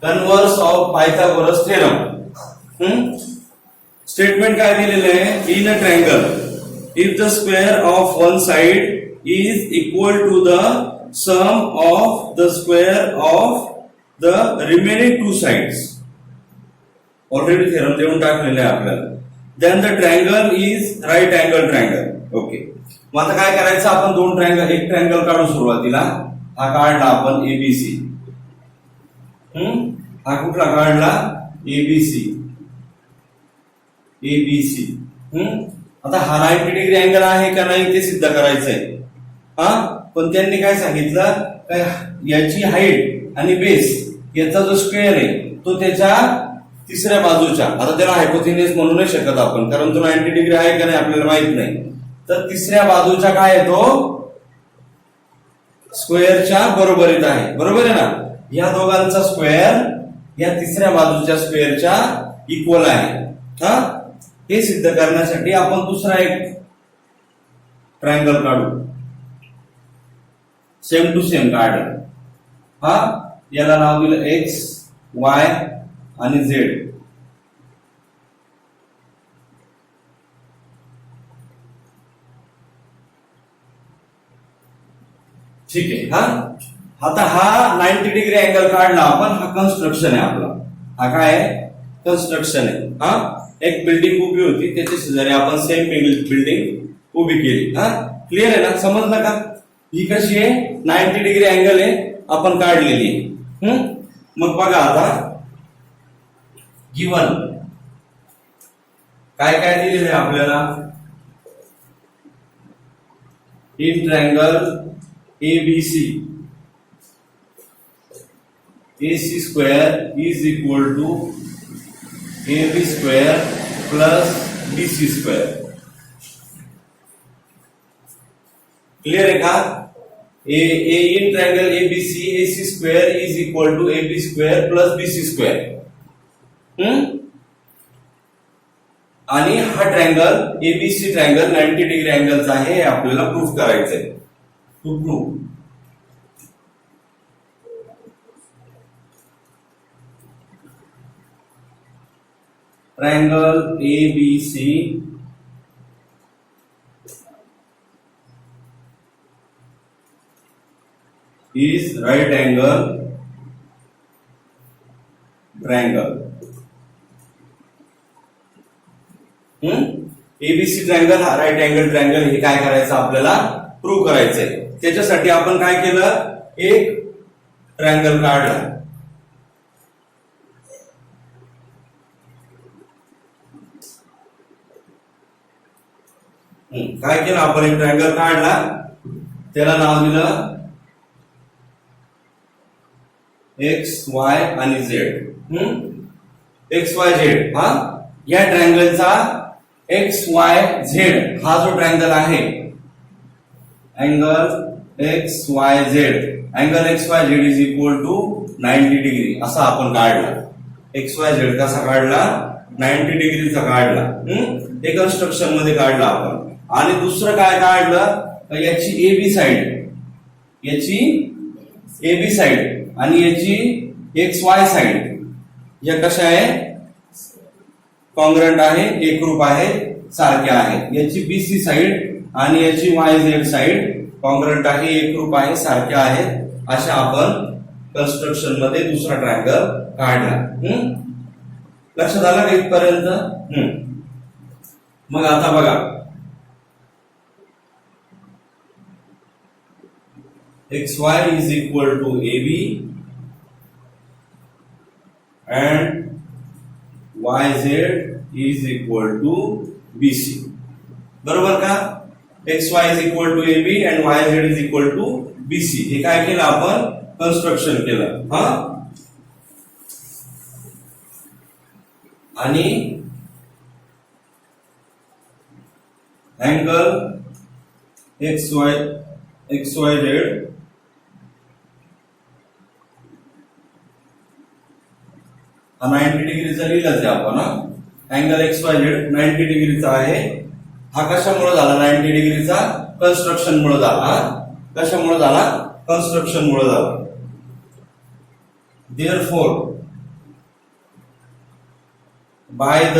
Converse of Pythagoras theorem. Statement काय दिलेलं आहे, in a triangle if the square of one side is equal to the sum of the square of the remaining two sides. Already theorem देऊन टाकलेले आहे आपल्याला. Then the triangle is right angle triangle. Okay, मग आता काय करायचं, आपण दोन ट्रायंगल, एक ट्रायंगल काढू सुरुवातीला. हा काढला आपण एबीसी. हा कुठला काढला, एबीसी. एबीसी. आता हा 90 डिग्री अँगल आहे का नाही ते सिद्ध करायचंय. पण त्यांनी काय सांगितलं, काय याची हाईट आणि बेस याचा जो स्क्वेअर आहे तो त्याच्या तिसऱ्या बाजूच्या, आता त्याला हायपोथेन्यूस म्हणू नाही शकत आपण, कारण तो 90 डिग्री आहे का नाही आपल्याला माहित नाही. तर तिसऱ्या बाजूच्या काय आहे, तो स्क्वेअरच्या बरोबरीत आहे. बरोबर आहे ना. या दोघांचा स्क्वेअर या तिसऱ्या बाजूच्या स्क्वेअरच्या इक्वल आहे. हे सिद्ध करण्यासाठी आपण दुसरा एक ट्रायंगल काढू. सेम टू सेम काढलं. याला नाव दिलं एक्स, वाय आणि झेड. ठीक आहे. आता हा 90 डिग्री अँगल काढला आपण. हा कन्स्ट्रक्शन आहे आपला. हा काय आहे, कन्स्ट्रक्शन आहे. एक बिल्डिंग उभी होती, त्याच्या शेजारी आपण सेम बिल्डिंग उभी केली. क्लिअर आहे ना, समजलं का. ही कशी आहे, 90 डिग्री अँगल आहे, आपण काढलेली आहे. मग बघा आता गिवन काय काय दिलेलं आहे आपल्याला. In triangle ABC AC square is equal to AB square plus BC square. Clear आहे का. In triangle ABC AC square is equal to AB square plus BC square. आणि हा ट्रायंगल ABC ट्रायंगल 90 डिग्री अँगलचा आहे, हे आपल्याला proof करायचंय. To proof triangle ABC is right angle triangle. ABC triangle हा राईट अँगल ट्रायंगल, हे काय करायचं आपल्याला, प्रूव्ह करायचंय. त्याच्यासाठी आपण काय केलं, एक ट्रायंगल काढला. काय केलं आपण, एक ट्रायंगल काढला, त्याला नाव दिलं एक्स, वाय आणि झेड. X, Y, Z. या ट्रायंगलचा एक्स, वाय, झेड हा जो ट्रायंगल आहे, angle X, Y, Z, angle X, Y, Z is equal to 90 degree असा आपण काढला. एक्स, वाय, झेड कसा काढला, 90 डिग्रीचा काढला. हे कन्स्ट्रक्शन मध्ये काढला आपण. आणि दुसरं काय काढलं, याची एबी साइड, याची एबी साइड आणि याची एक्स, वाय साइड या कशा आहे, कॉन्ग्रंट आहे, एकरूप आहे, सारख्या आहे. याची बीसी साइड आणि याची वाय झेड साइड कॉन्ग्रंट आहे, एकरूप आहे, सारख्या आहेत. अशा आपण कन्स्ट्रक्शन मध्ये दुसरा ट्रायंगल काढला. लक्षात आलं का इथपर्यंत. मग आता बघा, XY is equal to AB and YZ is equal to BC. बरोबर का. XY is equal to AB and YZ is equal to BC. हे काय केलं आपण, कन्स्ट्रक्शन केलं. आणि अँगल XYZ हा 90 डिग्रीचा लिहिलाच आहे आपण. अँगल XYZ 90 डिग्रीचा आहे. हा कशामुळे झाला 90 डिग्रीचा, कन्स्ट्रक्शन मुळे झाला. कशामुळे झाला, कन्स्ट्रक्शन मुळे झाला. Therefore bye the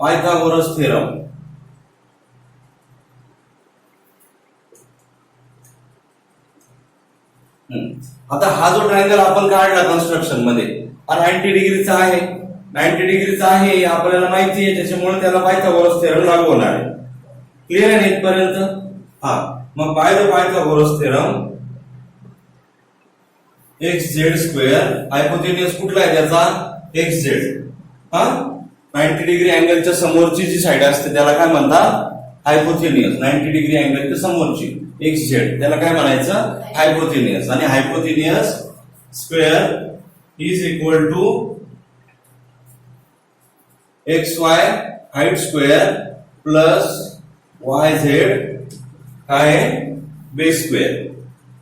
Pythagoras theorem. आता हा जो ट्रायंगल आपण काढला कन्स्ट्रक्शन मध्ये हा 90 डिग्रीचा आहे. 90 डिग्रीचा आहे हे आपल्याला माहिती आहे, त्याच्यामुळे त्याला पायथागोरस थेरम लागू होणार आहे. क्लिअर आहे ना इथपर्यंत? हा, मग by the Pythagoras theorem x Z square, hypotenuse कुठला आहे त्याचा? X z. हा, 90 डिग्री अँगलच्या समोरची जी साइड असते त्याला काय म्हणतात? हायपोथेनियस. 90 डिग्री अँगलच्या समोरची एक्स झेड त्याला काय म्हणायचं? हायपोथेनियस. आणि hypotenuse square is equal to X Y height square plus Y Z काय बेस स्क्वेअर.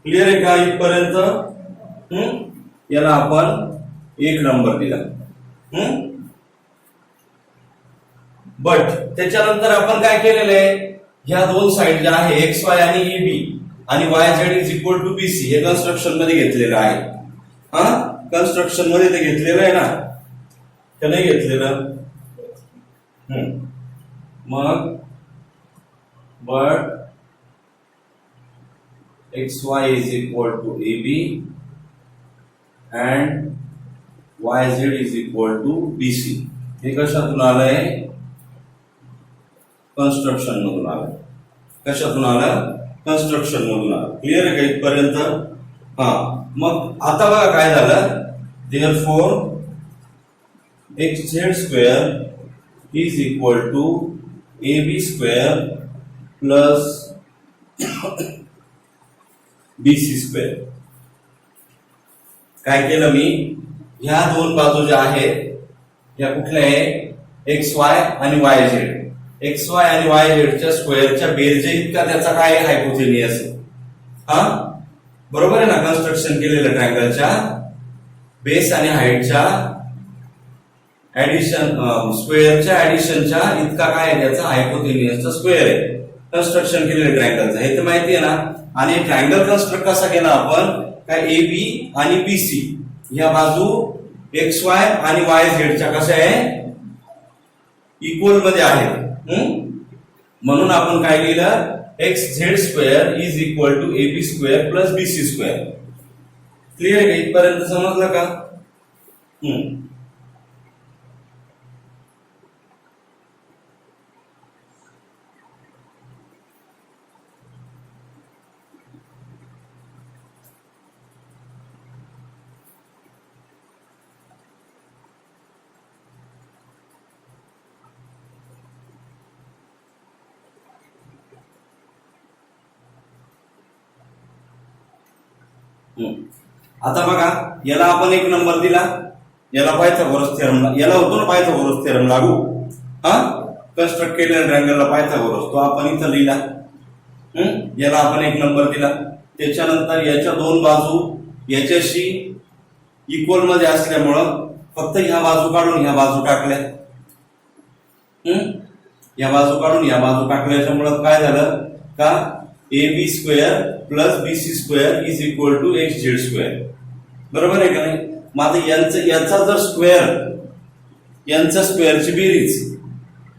क्लिअर आहे का इथपर्यंत? याला आपण 1 नंबर दिला. बट त्याच्यानंतर आपण काय केलेलं आहे? ह्या दोन साइड ज्या आहे एक्स वाय आणि एबी आणि Y Z is equal to BC हे कन्स्ट्रक्शन मध्ये घेतलेलं आहे. हा, कन्स्ट्रक्शन मध्ये ते घेतलेलं आहे ना, ते नाही घेतलेलं. मग but X Y is equal to AB and Y Z is equal to BC. हे कशातून आलंय? कन्स्ट्रक्शन मधून आलं. कशातून आलं? कन्स्ट्रक्शन मधून आलं. क्लिअर आहे का इथपर्यंत? हा, मग आता बघा काय झालं. Therefore X Z square is equal to AB square plus BC square. काय केलं मी? ह्या दोन बाजू ज्या आहेत ह्या कुठल्या आहे? एक्स वाय आणि वाय झेड. एक्स वाय आणि वाय झेडच्या स्क्वेअरच्या बेरजे इतका त्याचा काय हायपोथेनियस आहे. हा, बरोबर आहे ना? कन्स्ट्रक्शन केलेल्या ट्रायंगलच्या बेस आणि हाईटच्या ऍडिशन स्क्वेअरच्या ऍडिशनच्या इतका काय आहे त्याचा हायपोथेनियसचा स्क्वेअर आहे कन्स्ट्रक्शन केलेल्या ट्रायंगलचा. हे तर माहिती आहे ना? आणि ट्रायंगल कन्स्ट्रक्ट कसा केला आपण? काय एबी आणि बीसी ह्या बाजू एक्स वाय आणि वाय झेडच्या कशा आहे? इक्वल मध्ये आहेत. म्हणून आपण काय लिहिलं? X Z square is equal to AB square plus BC square. Clear आहे का इथपर्यंत? समजलं का? आता बघा, याला आपण 1 नंबर दिला. याला पायथागोरस थेरम, याला होतो ना पायथागोरस थेरम लागू. हा, कन्स्ट्रक्ट केलेल्या ट्रायंगलला पायथागोरस, तो आपण इथं लिहिला. याला आपण 1 नंबर दिला. त्याच्यानंतर याच्या दोन बाजू याच्याशी इक्वल मध्ये असल्यामुळं फक्त ह्या बाजू काढून ह्या बाजू टाकल्या. या बाजू काढून या बाजू टाकल्याच्यामुळं काय झालं? का AB square plus BC square is equal to X Z square. बरोबर आहे का नाही? मग आता याचा जर स्क्वेअर, यांच्या स्क्वेअरची बेरीज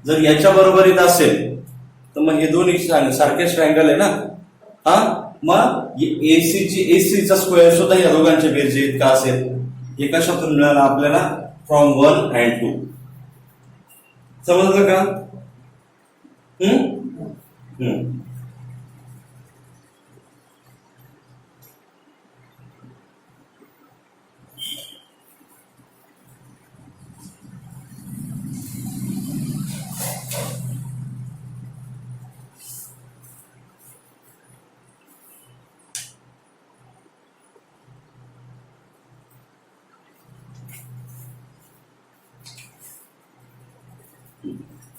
जर याच्या बरोबरीत असेल तर मग हे दोन्ही सारखेच ट्रायंगल आहे ना. हा, मग एसीचा स्क्वेअर सुद्धा या दोघांच्या बेरजे इतका असेल. हे कशातून मिळालं आपल्याला? From 1 and 2. समजलं का?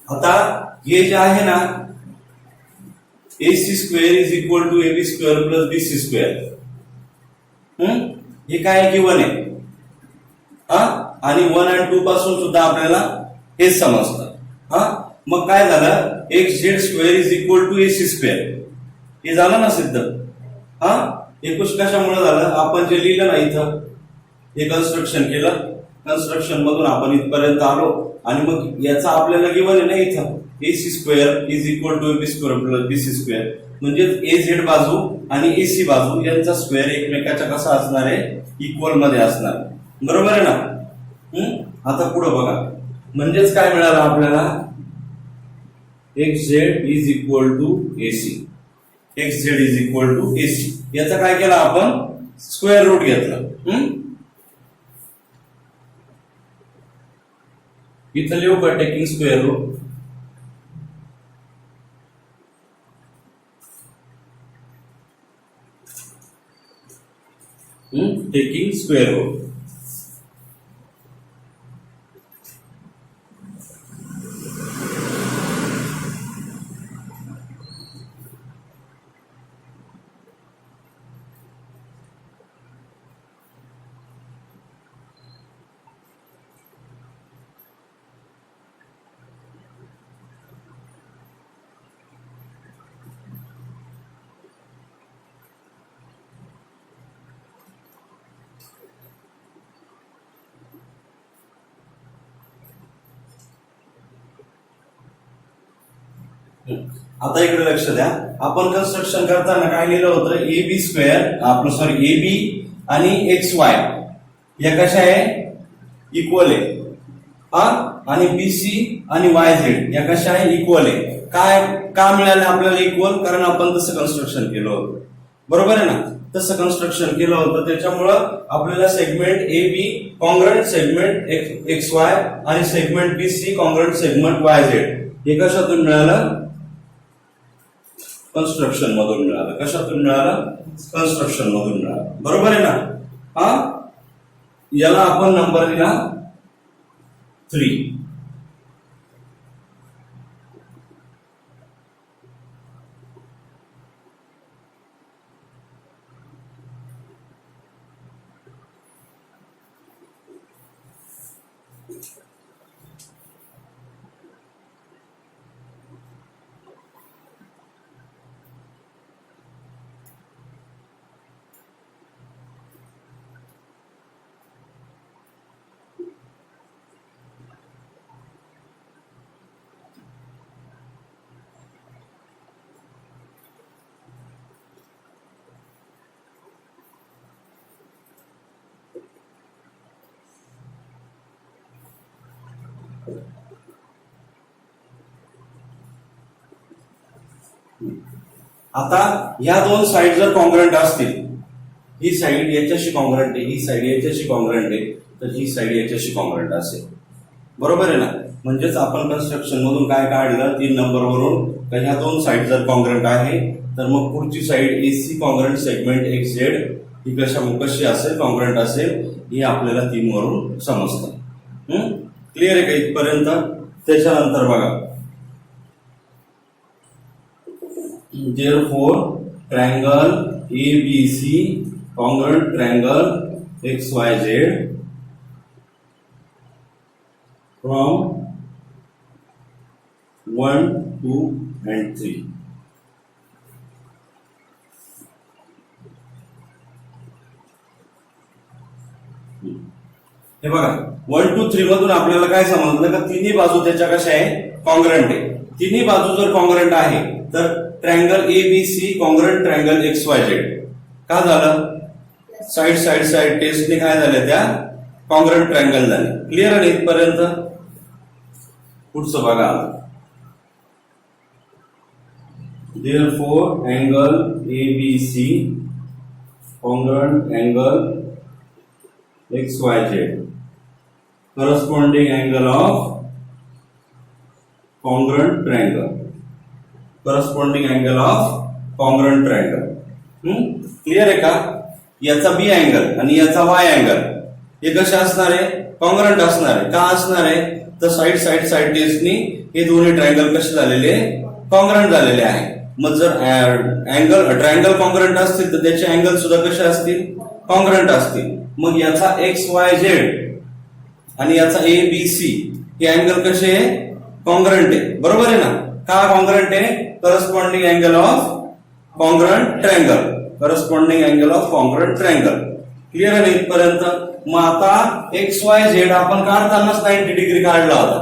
आता हे जे आहे ना, AC square is equal to AB square plus BC square, हे काय गिवन आहे. आणि 1 and 2 पासून सुद्धा आपल्याला हेच समजतं. मग काय झालं? X Z square is equal to AC square, हे झालं ना सिद्ध. हे कशामुळे झालं? आपण जे लिहिलं ना इथं, हे कन्स्ट्रक्शन केलं, कन्स्ट्रक्शन मधून आपण इथपर्यंत आलो आणि मग याचा आपल्याला गिवन आहे ना इथं AC square is equal to AB square plus BC square, म्हणजे AZ बाजू आणि AC बाजू यांचा स्क्वेअर एकमेकाच्या कसा असणार आहे, इक्वल मध्ये असणार, बरोबर आहे ना. आता पुढे बघा, म्हणजेच काय मिळालं आपल्याला, XZ is equal to AC, XZ is equal to AC. याचा काय केला आपण, स्क्वेअर रूट घेतलं. इथं लिहू का taking square root, taking square root. आता इकडे लक्ष द्या, आपण कन्स्ट्रक्शन करताना काय लिहिलं होतं, AB स्क्वेअर आपलं सॉरी AB आणि XY या कशा आहे, इक्वल आहे हा, आणि BC आणि YZ या कशा आहे, इक्वल आहे. काय का मिळाले आपल्याला इक्वल, कारण आपण तसं कन्स्ट्रक्शन केलं होतं, बरोबर आहे ना. तसं कन्स्ट्रक्शन केलं होतं त्याच्यामुळं आपल्याला segment AB congruent segment XY आणि segment BC congruent segment YZ हे कशातून मिळालं, कन्स्ट्रक्शन मधून मिळालं. कशातून मिळालं, कन्स्ट्रक्शन मधून मिळालं, बरोबर आहे ना. हा, याला आपण नंबर दिला 3. आता ह्या दोन साइड जर कॉन्ग्रंट असतील, ही साइड याच्याशी कॉन्ग्रंट आहे, ही साइड याच्याशी कॉन्ग्रंट आहे, तर ही साइड याच्याशी कॉन्ग्रंट असेल, बरोबर आहे ना. म्हणजेच आपण कन्स्ट्रक्शन मधून काय काढलं, 3 नंबरवरून, तर ह्या दोन साइड जर कॉन्ग्रंट आहे तर मग पुढची side AC congruent segment XZ ही कशी असेल, कॉन्ग्रंट असेल, हे आपल्याला 3 वरून समजतं. क्लिअर आहे का इथपर्यंत. त्याच्यानंतर बघा, therefore triangle ABC congruent triangle XYZ from 1, 2 and 3. हे बघा 1, 2, 3 मधून आपल्याला काय समजलं का तिन्ही बाजू त्याच्या कशा आहे, कॉन्ग्रंट आहे. तिन्ही बाजू जर कॉन्ग्रंट आहे तर triangle ABC congruent triangle XYZ का झालं, साइड साइड साइड टेस्टने काय झालं, त्या कॉन्ग्रंट ट्रायंगल झाले. क्लिअर आहे इथपर्यंत. पुढचं बघा, therefore angle ABC congruent angle XYZ corresponding angle of congruent triangle, corresponding angle of congruent triangle. Clear आहे का. याचा B अँगल आणि याचा Y अँगल हे कसे असणार आहे, कॉन्ग्रंट असणार आहे. का असणार आहे, तर साइड साइड साइड टेस्टनी हे दोन्ही ट्रायंगल कसे झालेले, कॉन्ग्रंट झालेले आहे. मग जर अँगल ट्रायंगल कॉन्ग्रंट असतील तर त्याचे अँगल सुद्धा कसे असतील, कॉन्ग्रंट असतील. मग याचा XYZ आणि याचा ABC हे अँगल कसे आहे, कॉन्ग्रंट आहे, बरोबर आहे ना. का कॉन्ग्रंट आहे, corresponding angle of congruent triangle, corresponding angle of congruent triangle. Clear आहे इथपर्यंत? मग आता एक्स वाय झेड आपण काढतानाच 90 डिग्री काढला होता.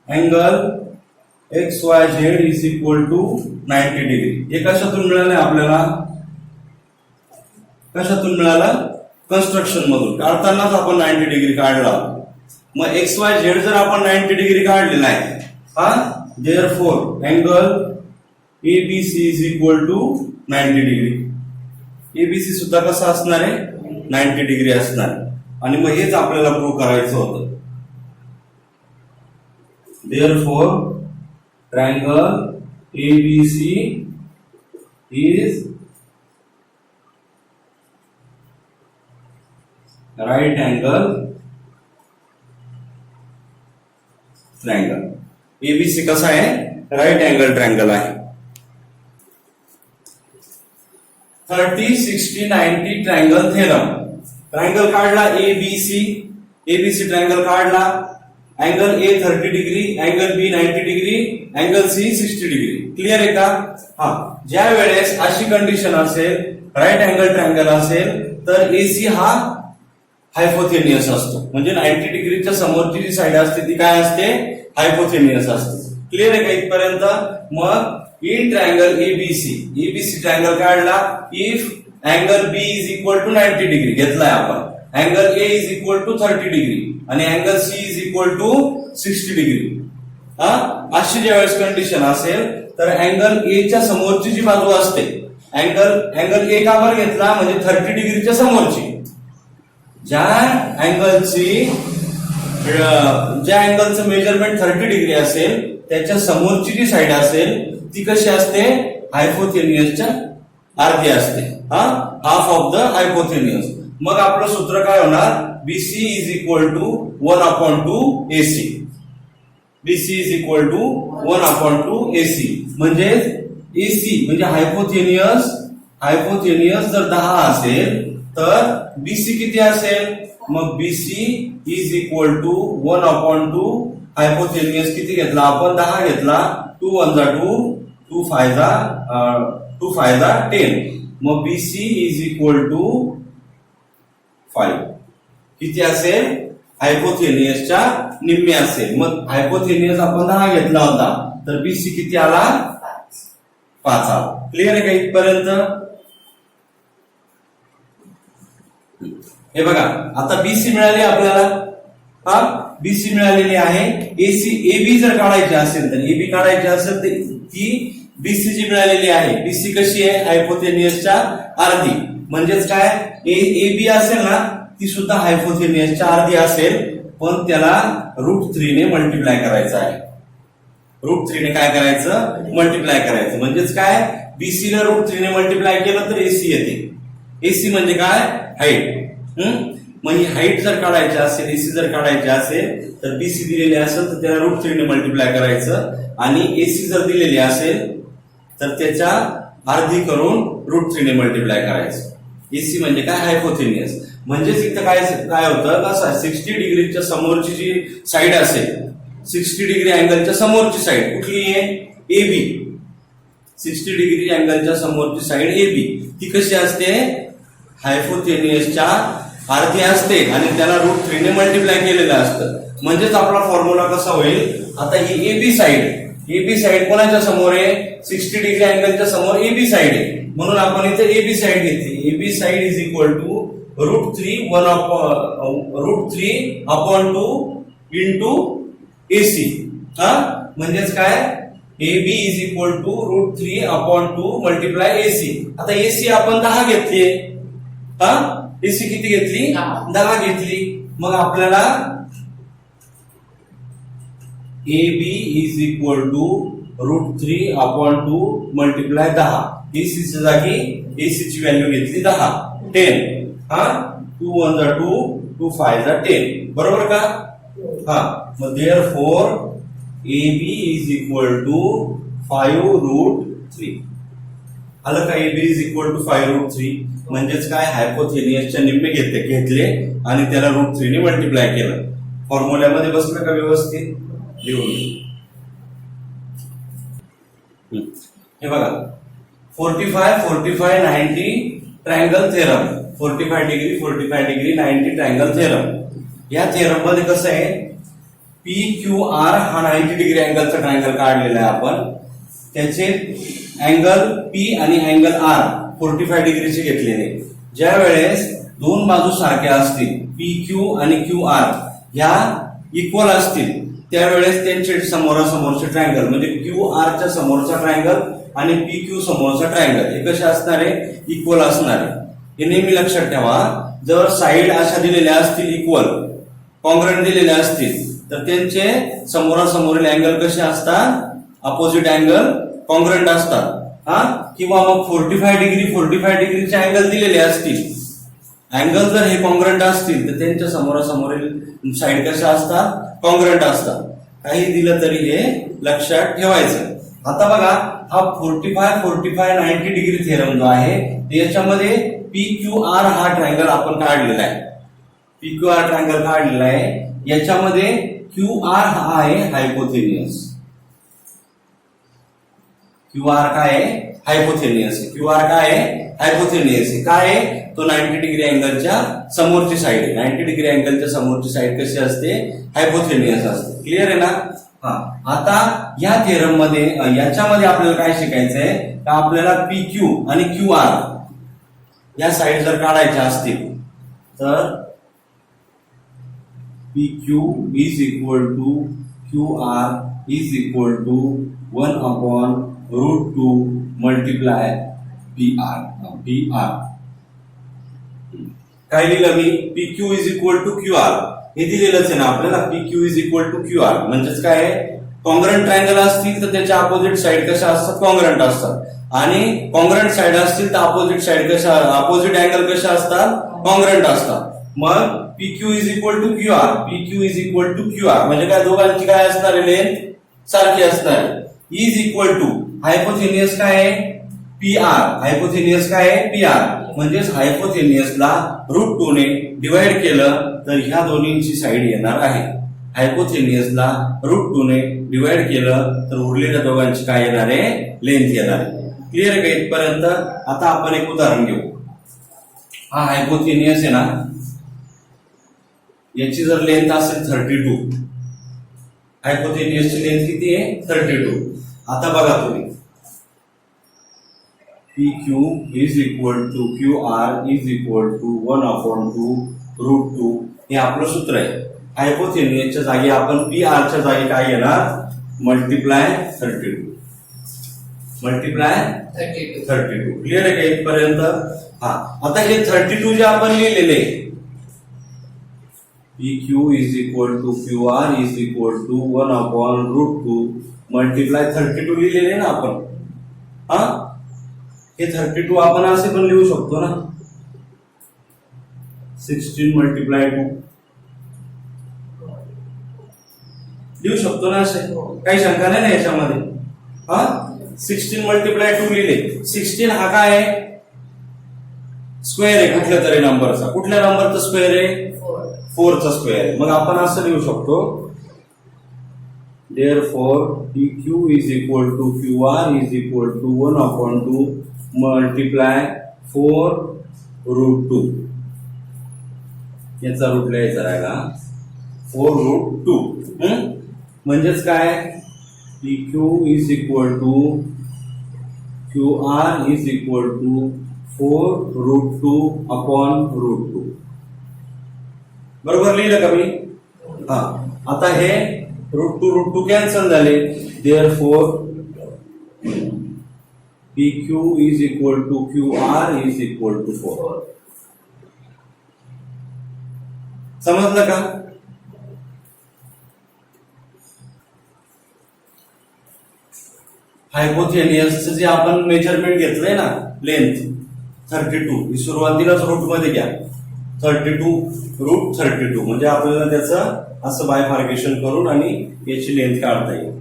Angle X Y Z is equal to 90 degree. हे कशातून मिळाले आपल्याला? कशातून मिळालं? कन्स्ट्रक्शन मधून. काढतानाच आपण 90 डिग्री काढला. मग एक्स वाय झेड जर आपण 90 डिग्री काढलेला आहे, हा, therefore angle ABC is equal to 90 degree. ABC सुद्धा कसा असणार आहे? 90 डिग्री असणार. आणि मग हेच आपल्याला प्रूव्ह करायचं होतं. Therefore triangle ABC is right angle triangle. ABC कसा आहे? राइट एंगल ट्रायंगल आहे. 30, 60, 90 ट्रायंगल थेरम. ट्रायंगल काढला एबीसी. एबीसी ट्रायंगल काढला. Angle A 30 degree, angle B 90 degree, angle C 60 degree. Clear आहे का? हा. ज्या वेळेस अशी कंडिशन असेल, राइट अँगल ट्रायंगल असेल, तर एसी हा हायपोथेनियस असतो. म्हणजे 90 डिग्रीच्या समोरची जी साइड असते ती काय असते? हायपोथेनियस असते. क्लिअर आहे का इथपर्यंत? मग in triangle ABC, ABC triangle काढला. If angle B is equal to 90 degree घेतलाय आपण, angle A is equal to 30 degree आणि angle C is equal to 60 degree. हा, अशी ज्यावेळेस कंडिशन असेल तर अँगल ए च्या समोरची जी बाजू असते, अँगल ए का बरं घेतला? म्हणजे 30 डिग्रीच्या समोरची. ज्या अँगलचं मेजरमेंट 30 डिग्री असेल त्याच्या समोरची जी साइड असेल ती कशी असते? हायपोथेनियसच्या अर्धी असते. हा, हाफ ऑफ द हायपोथेनियस. मग आपलं सूत्र काय होणार? BC is equal to 1/2 AC. BC is equal to 1/2 AC. म्हणजे एसी म्हणजे हायपोथेनियस जर 10 असेल तर बीसी किती असेल? मग BC is equal to 1/2 hypotenuse किती घेतला आपण? 10 घेतला. 2 1 जा 2, 2 5 जा 10. मग बीसी इज इक्वल टू 5 किती असेल? हायपोथेनियसच्या निम्मे असेल. मग हायपोथेनियस आपण 10 घेतला होता तर बीसी किती आला? 5 आला. क्लिअर आहे का इथपर्यंत? हे बघा, आता बीसी मिळाली आपल्याला. हा, बीसी मिळालेली आहे. एसी एबी जर काढायची असेल तर एबी काढायची असेल तर ती बीसी जी मिळालेली आहे, बीसी कशी आहे? हायपोथेनियसच्या अर्धी. म्हणजेच काय? एबी असेल ना ती सुद्धा हायपोथेनियसच्या अर्धी असेल, पण त्याला √3 ने मल्टिप्लाय करायचं आहे. √3 ने काय करायचं? मल्टिप्लाय करायचं. म्हणजेच काय? बीसी ला √3 ने मल्टिप्लाय केलं तर एसी येते. एसी म्हणजे काय? हाईट. मग ही हाईट जर काढायची असेल, एसी जर काढायची असेल तर बीसी दिलेली असेल तर त्याला √3 ने मल्टिप्लाय करायचं आणि एसी जर दिलेली असेल तर त्याच्या अर्धी करून √3 ने मल्टिप्लाय करायचं. एसी म्हणजे काय? हायपोथेनियस. म्हणजेच इथं काय होतं का? 60 डिग्रीच्या समोरची जी साइड असेल, 60 डिग्री अँगलच्या समोरची साइड कुठली आहे? एबी. 60 डिग्री अँगलच्या समोरची साइड एबी ती कशी असते? हायपोथेनियसच्या अर्धी असते आणि त्याला √3 ने मल्टिप्लाय केलेलं असतं. म्हणजेच आपला फॉर्म्युला कसा होईल? आता ही एबी साइड कोणाच्या समोर आहे? 60 डिग्री अँगलच्या समोर एबी साइड आहे. म्हणून आपण इथे एबी साइड घेतली. AB side is equal to √3/2 into AC. हा, म्हणजेच काय? AB is equal to √3/2 multiply AC. आता एसी आपण 10 घेतली. हा, एसी किती घेतली? 10 घेतली. मग आपल्याला AB is equal to √3/2 multiply 10. एसीच्या जागी एसी ची व्हॅल्यू घेतली 10. 10. हा, 2 1 जा 2, 2 5 जा 10. बरोबर का? हा, मग therefore AB is equal to 5√3. आलं का? AB is equal to 5√3. म्हणजेच काय? हायपोथेनियसच्या निम्मे घेतले आणि त्याला √3 ने मल्टिप्लाय केलं. फॉर्म्युल्यामध्ये बसलं का व्यवस्थित? लिहून हे बघा, 45, 45, 90 triangle theorem, 45 degree 45 degree 90 triangle theorem. या थेरम मध्ये कसं आहे, पी क्यू आर हा 90 डिग्री अँगलचा ट्रायंगल काढलेला आहे आपण. त्याचे अँगल पी आणि अँगल आर 45 डिग्रीचे घेतलेले. ज्या वेळेस दोन बाजू सारख्या असतील, पी क्यू आणि क्यू आर ह्या इक्वल असतील, त्यावेळेस त्यांचे समोरासमोरचे ट्रायंगल म्हणजे क्यू आर च्या समोरचा ट्रायंगल आणि पी क्यू समोरचा ट्रायंगल हे कसे असणार आहे, इक्वल असणार आहे. हे नेहमी लक्षात ठेवा. जर साईड अशा दिलेल्या असतील इक्वल, कॉन्ग्रंट दिलेल्या असतील, तर त्यांचे समोरासमोरील अँगल कसे असतात, अपोजिट अँगल कॉन्ग्रंट असतात. हा, किंवा मग 45 डिग्रीचे अँगल दिलेले असतील, अँगल जर हे कॉन्ग्रंट असतील तर त्यांच्या समोरासमोरील साईड कशा असतात, कॉन्ग्रंट असतात. काही दिलं तरी हे लक्षात ठेवायचं. आता बघा, हा 45 90 डिग्री थेरम जो आहे याच्यामध्ये पी क्यू आर हा ट्रायंगल आपण काढलेला आहे. पी क्यू आर ट्रायंगल काढलेला आहे. याच्यामध्ये क्यू आर हा आहे हायपोथेनियस. क्यू आर काय आहे, हायपोथेनियस. क्यू आर काय आहे, हायपोथेनियस. काय आहे तो 90 डिग्री अँगलच्या समोरची साईड. 90 डिग्री अँगलच्या समोरची साईड कशी असते, हायपोथेनियस असते. क्लिअर आहे ना. हा, आता या थेरम मध्ये याच्यामध्ये आपल्याला काय शिकायचंय, का आपल्याला पी क्यू आणि क्यू आर या साईड जर काढायच्या असतील तर P Q is equal to Q R is equal to 1/√2 multiply P R. P R काय लिहिलं मी, P Q is equal to Q R हे दिलेलंच आहे ना आपल्याला. P Q is equal to Q R म्हणजेच काय आहे, कॉन्ग्रंट ट्रायंगल असतील तर त्याच्या अपोजिट साईड कशा असतात, कॉन्ग्रंट असतात. आणि कॉन्ग्रंट साईड असतील तर अपोजिट साईड कशा, अपोजिट अँगल कशा असतात, कॉन्ग्रंट असतात. मग P Q is equal to Q R, P Q is equal to Q R म्हणजे काय, दोघांची काय असणार आहे, लेंथ सारखी असणार आहे. इज इक्वल टू हायपोथेनियस काय आहे, पी आर. हायपोथेनियस काय आहे, पी आर. म्हणजेच हायपोथेनियसला √2 ने डिवाइड केलं तर ह्या दोन्हींची साईड येणार आहे. हायपोथेनियसला √2 ने डिवाइड केलं तर उरलेल्या दोघांची काय येणार आहे, लेंथ येणार आहे. क्लिअर आहे का इथपर्यंत. आता आपण एक उदाहरण घेऊ. हा हायपोथेनियस आहे ना, याची जर लेंथ असेल 32, हायपोथेनियसची लेंथ किती आहे, 32. आता बघा तुम्ही, P Q is equal to Q R is equal to 1/√2 हे आपलं सूत्र आहे. हायपोथेनियसच्या जागी आपण पी आर च्या जागी काय येणार, मल्टिप्लाय 32. मल्टिप्लाय 32. क्लिअर आहे का इथपर्यंत. हा, आता हे 32 जे आपण लिहिलेले, P Q is equal to Q R is equal to 1/√2 multiply 32 लिहिलेले ना आपण. हा, हे 32 आपण असे पण लिहू शकतो ना, 16 मल्टिप्लाय 2 लिहू शकतो ना असे, काही शंका नाही ना याच्यामध्ये. हा, 16 मल्टिप्लाय 2 लिहिले. 16 हा काय आहे, स्क्वेअर आहे कुठल्या तरी नंबरचा. कुठल्या नंबरचा स्क्वेअर आहे, 4 चा स्क्वेअर आहे. मग आपण असं लिहू शकतो, therefore pq is equal to qr is equal to 1/2 multiply 4√2. याचा रूट लिहायचा राहिला 4√2. म्हणजेच काय, pq is equal to qr is equal to 4√2/√2. बरोबर लिहिलं का मी. हा, आता हे √2 कॅन्सल झाले. therefore pq is equal to qr is equal to 4. समजलं का. हायपोथेनियसचं जे आपण मेजरमेंट घेतलंय ना, लेंथ 32 ही सुरुवातीलाच रूट मध्ये घ्या. 32 √32 म्हणजे आपल्याला त्याचं असं बायफार्केशन करून आणि याची लेंथ काढता येईल.